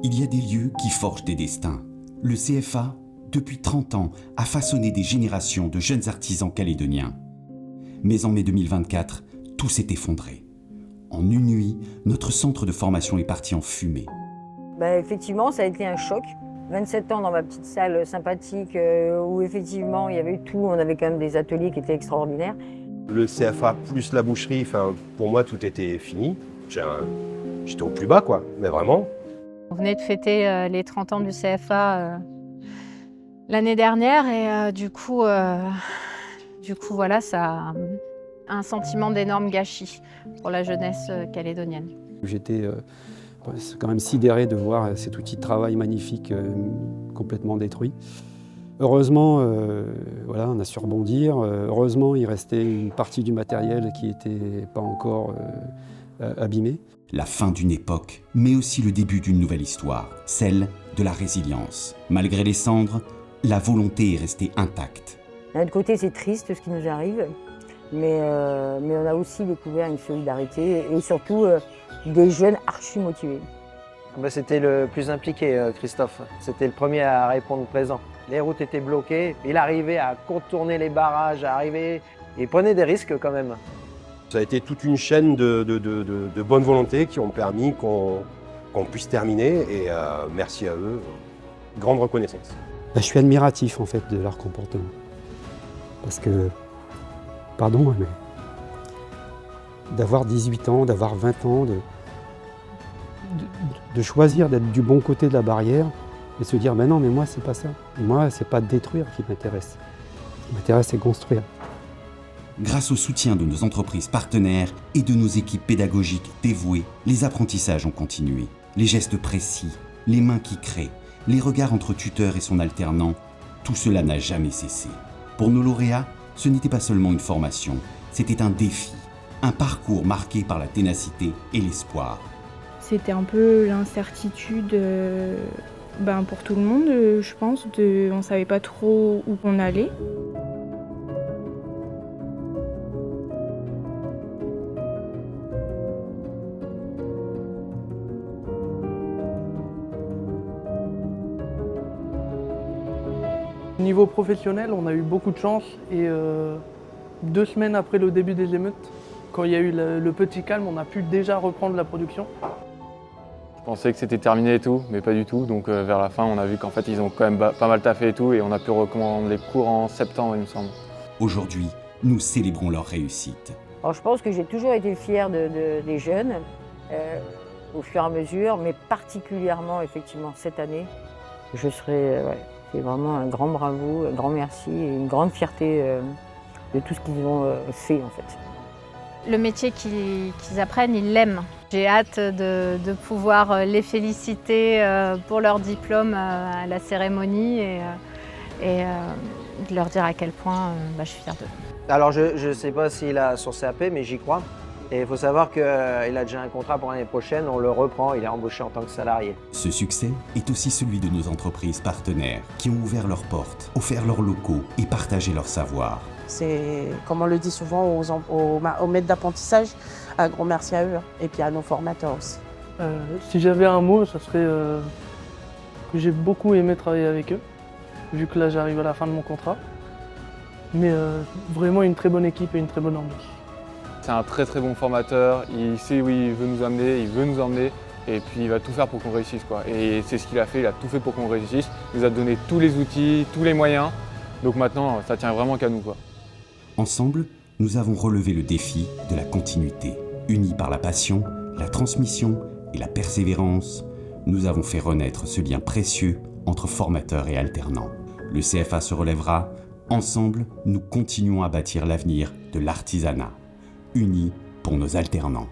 Il y a des lieux qui forgent des destins. Le CFA, depuis 30 ans, a façonné des générations de jeunes artisans calédoniens. Mais en mai 2024, tout s'est effondré. En une nuit, notre centre de formation est parti en fumée. Effectivement, ça a été un choc. 27 ans dans ma petite salle sympathique où effectivement il y avait tout, on avait quand même des ateliers qui étaient extraordinaires. Le CFA plus la boucherie, pour moi tout était fini. J'étais au plus bas quoi, mais vraiment. On venait de fêter les 30 ans du CFA l'année dernière et du coup voilà, ça a un sentiment d'énorme gâchis pour la jeunesse calédonienne. J'étais quand même sidéré de voir cet outil de travail magnifique complètement détruit. Heureusement, on a su rebondir. Heureusement, il restait une partie du matériel qui n'était pas encore abîmée. La fin d'une époque, mais aussi le début d'une nouvelle histoire, celle de la résilience. Malgré les cendres, la volonté est restée intacte. D'un autre côté, c'est triste ce qui nous arrive, mais on a aussi découvert une solidarité et surtout des jeunes archi motivés. C'était le plus impliqué, Christophe. C'était le premier à répondre présent. Les routes étaient bloquées, il arrivait à contourner les barrages, il prenait des risques quand même. Ça a été toute une chaîne de bonne volonté qui ont permis qu'on puisse terminer et merci à eux, grande reconnaissance. Je suis admiratif en fait de leur comportement. Parce que, pardon, mais d'avoir 18 ans, d'avoir 20 ans, de choisir d'être du bon côté de la barrière et se dire non mais moi c'est pas ça. Moi c'est pas détruire qui m'intéresse. Ce qui m'intéresse c'est construire. Grâce au soutien de nos entreprises partenaires et de nos équipes pédagogiques dévouées, les apprentissages ont continué. Les gestes précis, les mains qui créent, les regards entre tuteur et son alternant, tout cela n'a jamais cessé. Pour nos lauréats, ce n'était pas seulement une formation, c'était un défi, un parcours marqué par la ténacité et l'espoir. C'était un peu l'incertitude pour tout le monde, je pense. On ne savait pas trop où on allait. Niveau professionnel, on a eu beaucoup de chance et 2 semaines après le début des émeutes, quand il y a eu le petit calme, on a pu déjà reprendre la production. Je pensais que c'était terminé et tout, mais pas du tout. Donc vers la fin, on a vu qu'en fait, ils ont quand même pas mal taffé et tout, et on a pu recommander les cours en septembre, il me semble. Aujourd'hui, nous célébrons leur réussite. Alors, je pense que j'ai toujours été fière des jeunes, au fur et à mesure, mais particulièrement effectivement cette année, je serai... C'est vraiment un grand bravo, un grand merci et une grande fierté de tout ce qu'ils ont fait en fait. Le métier qu'ils apprennent, ils l'aiment. J'ai hâte de pouvoir les féliciter pour leur diplôme à la cérémonie et de leur dire à quel point je suis fière d'eux. Alors je ne sais pas s'il a son CAP, mais j'y crois. Et il faut savoir qu'il a déjà un contrat pour l'année prochaine, on le reprend, il est embauché en tant que salarié. Ce succès est aussi celui de nos entreprises partenaires qui ont ouvert leurs portes, offert leurs locaux et partagé leur savoir. C'est, comme on le dit souvent aux maîtres d'apprentissage, un gros merci à eux et puis à nos formateurs aussi. Si j'avais un mot, ça serait que j'ai beaucoup aimé travailler avec eux, vu que là j'arrive à la fin de mon contrat. Mais vraiment une très bonne équipe et une très bonne ambiance. C'est un très très bon formateur, il sait où il veut nous emmener, et puis il va tout faire pour qu'on réussisse, quoi. Et c'est ce qu'il a fait, il a tout fait pour qu'on réussisse, il nous a donné tous les outils, tous les moyens, donc maintenant ça tient vraiment qu'à nous, quoi. Ensemble, nous avons relevé le défi de la continuité. Unis par la passion, la transmission et la persévérance, nous avons fait renaître ce lien précieux entre formateurs et alternants. Le CFA se relèvera, ensemble, nous continuons à bâtir l'avenir de l'artisanat. Unis pour nos alternants.